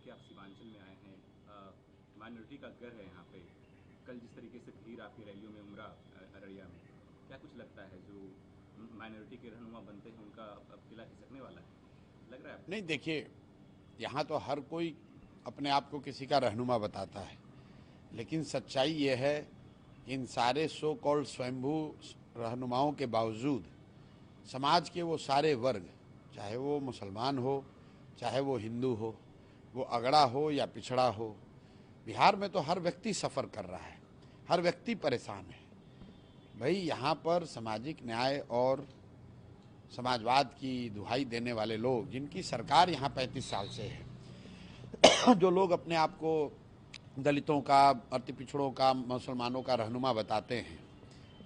कि आप सीमांचल में आए हैं, माइनॉरिटी का घर है यहाँ पे। कल जिस तरीके से भीड़ आपकी रैलियों में उमड़ा अररिया में, क्या कुछ लगता है जो माइनॉरिटी के रहनुमा बनते हैं उनका अब किला खिसकने वाला है, लग रहा है आपको? नहीं, देखिए, यहाँ तो हर कोई अपने आप को किसी का रहनुमा बताता है, लेकिन सच्चाई ये है, इन सारे सो कॉल्ड स्वयंभू रहनुमाओं के बावजूद समाज के वो सारे वर्ग, चाहे वो मुसलमान हो, चाहे वो हिंदू हो, वो अगड़ा हो या पिछड़ा हो, बिहार में तो हर व्यक्ति सफ़र कर रहा है, हर व्यक्ति परेशान है। भाई, यहाँ पर सामाजिक न्याय और समाजवाद की दुहाई देने वाले लोग, जिनकी सरकार यहाँ 35 साल से है, जो लोग अपने आप को दलितों का, अति पिछड़ों का, मुसलमानों का रहनुमा बताते हैं,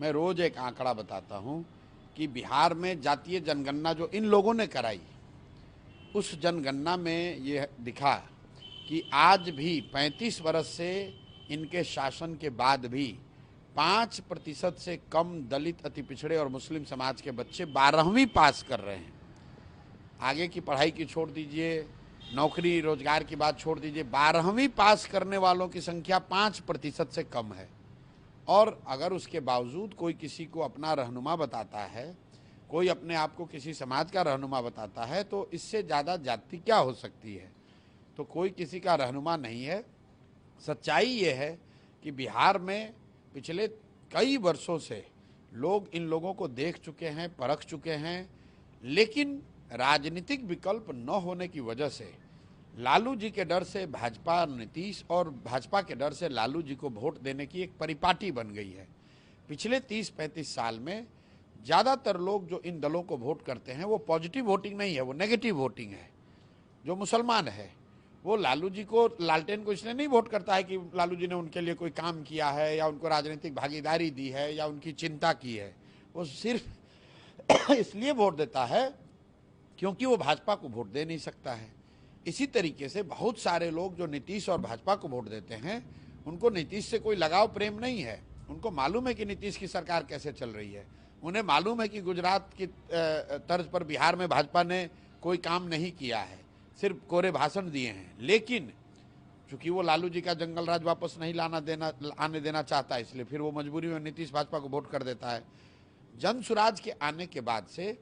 मैं रोज़ एक आंकड़ा बताता हूँ कि बिहार में जातीय जनगणना जो इन लोगों ने कराई, उस जनगणना में ये दिखा कि आज भी 35 वर्ष से इनके शासन के बाद भी 5% से कम दलित, अति पिछड़े और मुस्लिम समाज के बच्चे 12वीं पास कर रहे हैं। आगे की पढ़ाई की छोड़ दीजिए, नौकरी रोजगार की बात छोड़ दीजिए, 12वीं पास करने वालों की संख्या 5% से कम है। और अगर उसके बावजूद कोई किसी को अपना रहनुमा बताता है, कोई अपने आप को किसी समाज का रहनुमा बताता है, तो इससे ज़्यादा जाति क्या हो सकती है? तो कोई किसी का रहनुमा नहीं है। सच्चाई ये है कि बिहार में पिछले कई वर्षों से लोग इन लोगों को देख चुके हैं, परख चुके हैं, लेकिन राजनीतिक विकल्प न होने की वजह से, लालू जी के डर से भाजपा नीतीश और भाजपा के डर से लालू जी को वोट देने की एक परिपाटी बन गई है। पिछले 30-35 साल में ज़्यादातर लोग जो इन दलों को वोट करते हैं, वो पॉजिटिव वोटिंग नहीं है, वो नेगेटिव वोटिंग है। जो मुसलमान है वो लालू जी को, लालटेन को इसलिए नहीं वोट करता है कि लालू जी ने उनके लिए कोई काम किया है या उनको राजनीतिक भागीदारी दी है या उनकी चिंता की है। वो सिर्फ इसलिए वोट देता है क्योंकि वो भाजपा को वोट दे नहीं सकता है। इसी तरीके से बहुत सारे लोग जो नीतीश और भाजपा को वोट देते हैं, उनको नीतीश से कोई लगाव प्रेम नहीं है। उनको मालूम है कि नीतीश की सरकार कैसे चल रही है, उन्हें मालूम है कि गुजरात की तर्ज पर बिहार में भाजपा ने कोई काम नहीं किया है, सिर्फ कोरे भाषण दिए हैं। लेकिन चूंकि वो लालू जी का जंगल राज वापस नहीं आने देना चाहता है, इसलिए फिर वो मजबूरी में नीतीश भाजपा को वोट कर देता है। जन सुराज के आने के बाद से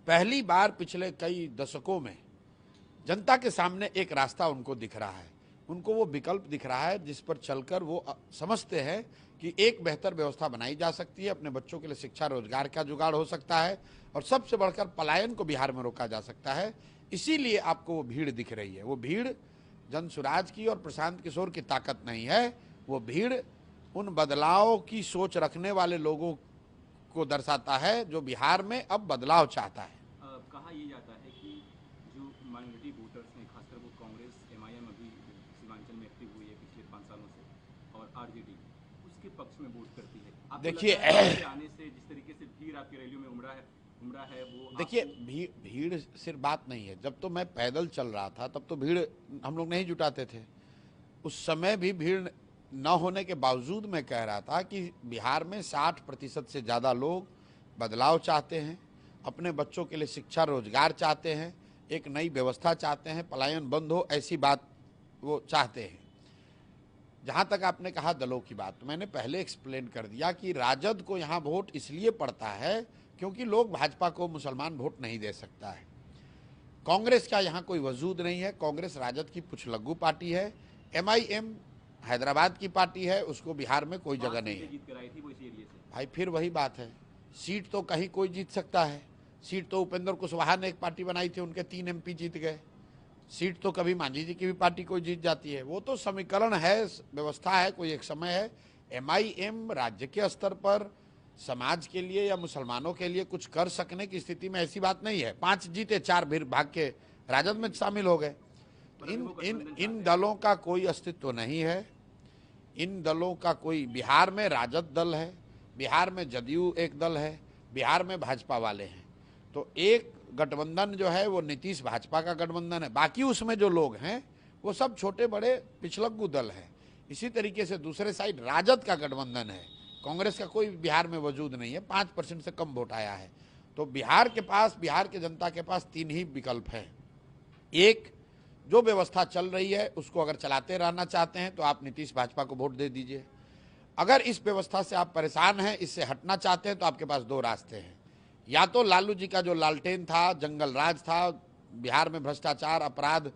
पहली बार पिछले कई दशकों में जनता के सामने एक रास्ता उनको दिख रहा है, उनको वो विकल्प दिख रहा है जिस पर चलकर वो समझते हैं कि एक बेहतर व्यवस्था बनाई जा सकती है, अपने बच्चों के लिए शिक्षा रोजगार का जुगाड़ हो सकता है और सबसे बढ़कर पलायन को बिहार में रोका जा सकता है। इसीलिए आपको वो भीड़ दिख रही है। वो भीड़ जन सुराज की और प्रशांत किशोर की ताकत नहीं है, वो भीड़ उन बदलाव की सोच रखने वाले लोगों को दर्शाता है जो बिहार में अब बदलाव चाहता है। कहा यह जाता है कि जो माइनॉरिटी वोटर्स हैं, खासकर वो कांग्रेस, एमआईएम अभी सीमांचल में एक्टिव हुई है पिछले 5 सालों से, और आरजेडी उसके पक्ष में वोट करती है। आपको देखिए, लगता है आने से जिस तरीके से भीड़ आपकी रैलियों में उमड़ा है वो, देखिए, भीड़ सिर्फ बात नहीं है। जब तो मैं पैदल चल रहा था तब तो भीड़ हम लोग नहीं जुटाते थे, उस समय भी भीड़ न होने के बावजूद मैं कह रहा था कि बिहार में 60% से ज़्यादा लोग बदलाव चाहते हैं, अपने बच्चों के लिए शिक्षा रोजगार चाहते हैं, एक नई व्यवस्था चाहते हैं, पलायन बंद हो, ऐसी बात वो चाहते हैं। जहाँ तक आपने कहा दलों की बात, तो मैंने पहले एक्सप्लेन कर दिया कि राजद को यहाँ वोट इसलिए पड़ता है क्योंकि लोग भाजपा को मुसलमान वोट नहीं दे सकता है। कांग्रेस का यहाँ कोई वजूद नहीं है, कांग्रेस राजद की पुछलग्गू पार्टी है। एमआईएम हैदराबाद की पार्टी है, उसको बिहार में कोई जगह नहीं है। भाई, फिर वही बात है, सीट तो कहीं कोई जीत सकता है। सीट तो उपेंद्र कुशवाहा ने एक पार्टी बनाई थी, उनके 3 MP जीत गए। सीट तो कभी मांझी जी की भी पार्टी कोई जीत जाती है। वो तो समीकरण है, व्यवस्था है, कोई एक समय है। एमआईएम राज्य के स्तर पर समाज के लिए या मुसलमानों के लिए कुछ कर सकने की स्थिति में ऐसी बात नहीं है। 5 जीते, 4 फिर भाग के राजद में शामिल हो गए। तो इन दलों का कोई अस्तित्व नहीं है। इन दलों का कोई, बिहार में राजद दल है, बिहार में जदयू एक दल है, बिहार में भाजपा वाले हैं। तो एक गठबंधन जो है वो नीतीश भाजपा का गठबंधन है, बाकी उसमें जो लोग हैं वो सब छोटे बड़े पिछलग्गू दल हैं। इसी तरीके से दूसरे साइड राजद का गठबंधन है, कांग्रेस का कोई बिहार में वजूद नहीं है, 5% से कम वोट आया है। तो बिहार के जनता के पास 3 ही विकल्प हैं। एक, जो व्यवस्था चल रही है उसको अगर चलाते रहना चाहते हैं तो आप नीतीश भाजपा को वोट दे दीजिए। अगर इस व्यवस्था से आप परेशान हैं, इससे हटना चाहते हैं, तो आपके पास दो रास्ते हैं। या तो लालू जी का जो लालटेन था, जंगल राज था, बिहार में भ्रष्टाचार, अपराध,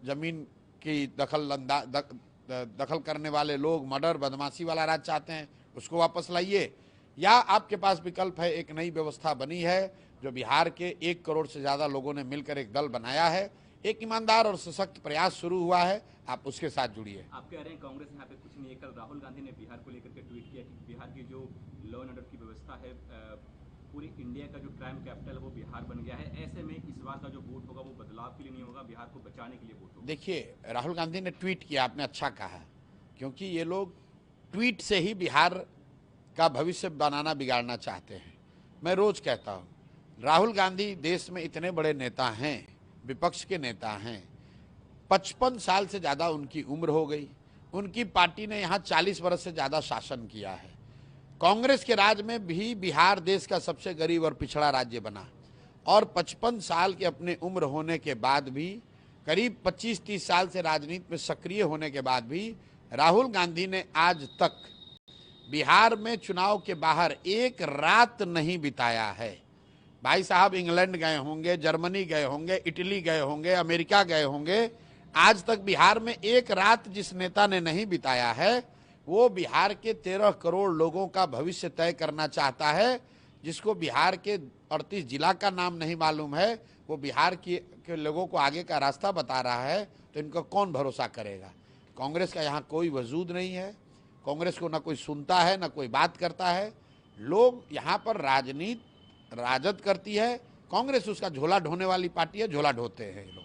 जमीन की दखल करने वाले लोग, मर्डर, बदमाशी वाला राज चाहते हैं, उसको वापस लाइए। या आपके पास विकल्प है, एक नई व्यवस्था बनी है जो बिहार के 1 करोड़ से ज़्यादा लोगों ने मिलकर एक दल बनाया है, एक ईमानदार और सशक्त प्रयास शुरू हुआ है, आप उसके साथ जुड़िए। आप कह रहे हैं कांग्रेस यहाँ पे कुछ नहीं है। कल राहुल गांधी ने बिहार को लेकर के ट्वीट किया कि बिहार की जो लॉ एंड ऑर्डर की व्यवस्था है, पूरी इंडिया का जो क्राइम कैपिटल है वो बिहार बन गया है। ऐसे में इस बार का जो वोट होगा वो बदलाव के लिए नहीं होगा, बिहार को बचाने के लिए वोट होगा। देखिए, राहुल गांधी ने ट्वीट किया, आपने अच्छा कहा, क्योंकि ये लोग ट्वीट से ही बिहार का भविष्य बनाना बिगाड़ना चाहते हैं। मैं रोज कहता हूँ, राहुल गांधी देश में इतने बड़े नेता हैं, विपक्ष के नेता हैं, 55 साल से ज़्यादा उनकी उम्र हो गई, उनकी पार्टी ने यहाँ 40 वर्ष से ज़्यादा शासन किया है। कांग्रेस के राज में भी बिहार देश का सबसे गरीब और पिछड़ा राज्य बना, और 55 साल के अपने उम्र होने के बाद भी, करीब 25-30 साल से राजनीति में सक्रिय होने के बाद भी राहुल गांधी ने आज तक बिहार में चुनाव के बाहर एक रात नहीं बिताया है। भाई साहब इंग्लैंड गए होंगे, जर्मनी गए होंगे, इटली गए होंगे, अमेरिका गए होंगे, आज तक बिहार में एक रात जिस नेता ने नहीं बिताया है वो बिहार के 13 करोड़ लोगों का भविष्य तय करना चाहता है। जिसको बिहार के 38 जिला का नाम नहीं मालूम है, वो बिहार के लोगों को आगे का रास्ता बता रहा है, तो इनको कौन भरोसा करेगा। कांग्रेस का यहाँ कोई वजूद नहीं है, कांग्रेस को ना कोई सुनता है ना कोई बात करता है। लोग यहाँ पर राजद करती है, कांग्रेस उसका झोला ढोने वाली पार्टी है, झोला ढोते हैं लोग।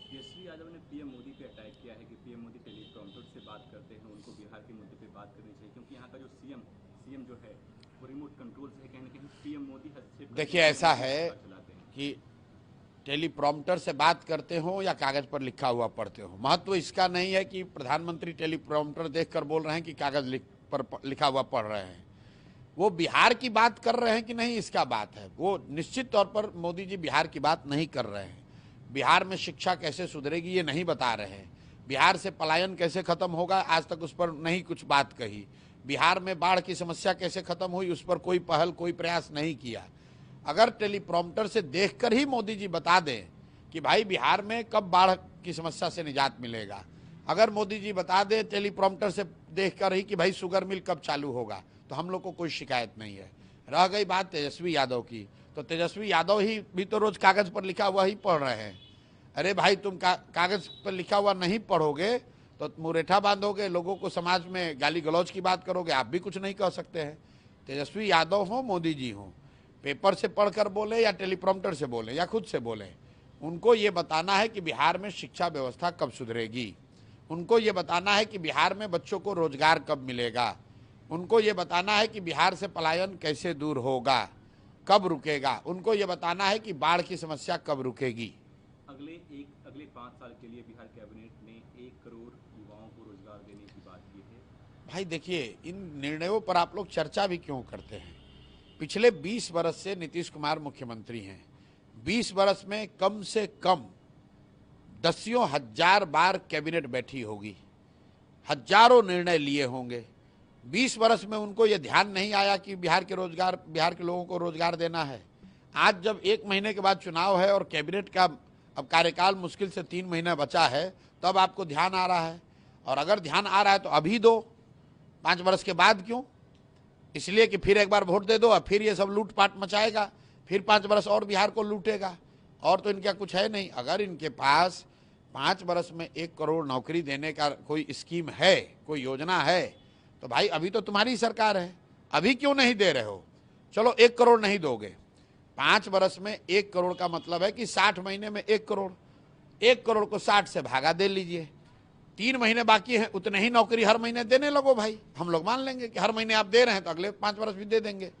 तेजस्वी यादव ने पीएम मोदी पे अटैक किया है कि पीएम मोदी टेलीप्रॉम्प्टर से बात करते हैं, उनको बिहार के मुद्दे पे बात करनी चाहिए, क्योंकि यहाँ का जो सीएम जो है वो रिमोट कंट्रोल से कहीं ना कहीं पीएम मोदी हस्तक्षेप। देखिए, ऐसा है कि टेलीप्रॉम्प्टर से बात करते हो या कागज पर लिखा हुआ पढ़ते हो, महत्व इसका नहीं है कि प्रधानमंत्री टेलीप्रॉम्प्टर देखकर बोल रहे हैं कि कागज पर लिखा हुआ पढ़ रहे हैं। वो बिहार की बात कर रहे हैं कि नहीं, इसका बात है। वो निश्चित तौर पर मोदी जी बिहार की बात नहीं कर रहे हैं। बिहार में शिक्षा कैसे सुधरेगी ये नहीं बता रहे हैं। बिहार से पलायन कैसे खत्म होगा, आज तक उस पर नहीं कुछ बात कही। बिहार में बाढ़ की समस्या कैसे खत्म हुई, उस पर कोई पहल, कोई प्रयास नहीं किया। अगर टेलीप्रॉम्प्टर से देखकर ही मोदी जी बता दें कि भाई बिहार में कब बाढ़ की समस्या से निजात मिलेगा, अगर मोदी जी बता दें टेलीप्रॉम्प्टर से देखकर ही कि भाई शुगर मिल कब चालू होगा, तो हम लोग को कोई शिकायत नहीं है। रह गई बात तेजस्वी यादव की, तो तेजस्वी यादव ही भी तो रोज कागज पर लिखा हुआ ही पढ़ रहे हैं। अरे भाई, तुम कागज पर लिखा हुआ नहीं पढ़ोगे तो मुरेठा बांधोगे, लोगों को समाज में गाली गलौज की बात करोगे, आप भी कुछ नहीं कह सकते हैं। तेजस्वी यादव हो, मोदी जी हो, पेपर से पढ़कर बोले या टेलीप्रॉम्प्टर से बोले या खुद से बोले, उनको ये बताना है कि बिहार में शिक्षा व्यवस्था कब सुधरेगी, उनको ये बताना है कि बिहार में बच्चों को रोजगार कब मिलेगा, उनको ये बताना है कि बिहार से पलायन कैसे दूर होगा, कब रुकेगा, उनको ये बताना है कि बाढ़ की समस्या कब रुकेगी। अगले 5 साल के लिए बिहार कैबिनेट ने 1 करोड़ युवाओं को रोजगार देने की बात की है। भाई देखिए, इन निर्णयों पर आप लोग चर्चा भी क्यों करते हैं। पिछले 20 वर्ष से नीतीश कुमार मुख्यमंत्री हैं। 20 वर्ष में कम से कम दसियों हजार बार कैबिनेट बैठी होगी, हजारों निर्णय लिए होंगे। 20 वर्ष में उनको ये ध्यान नहीं आया कि बिहार के लोगों को रोजगार देना है। आज जब 1 महीने के बाद चुनाव है और कैबिनेट का अब कार्यकाल मुश्किल से 3 महीना बचा है, तब आपको ध्यान आ रहा है। और अगर ध्यान आ रहा है तो अभी दो, 5 वर्ष के बाद क्यों? इसलिए कि फिर एक बार वोट दे दो और फिर ये सब लूटपाट मचाएगा, फिर 5 वर्ष और बिहार को लूटेगा। और तो इनका कुछ है नहीं। अगर इनके पास 5 वर्ष में 1 करोड़ नौकरी देने का कोई स्कीम है, कोई योजना है, तो भाई अभी तो तुम्हारी सरकार है, अभी क्यों नहीं दे रहे हो? चलो 1 करोड़ नहीं दोगे, 5 वर्ष में 1 करोड़ का मतलब है कि 60 महीने में 1 करोड़, 1 करोड़ को 60 से भागा दे लीजिए, 3 महीने बाकी हैं, उतने ही नौकरी हर महीने देने लगो भाई। हम लोग मान लेंगे कि हर महीने आप दे रहे हैं तो अगले 5 वर्ष भी दे देंगे।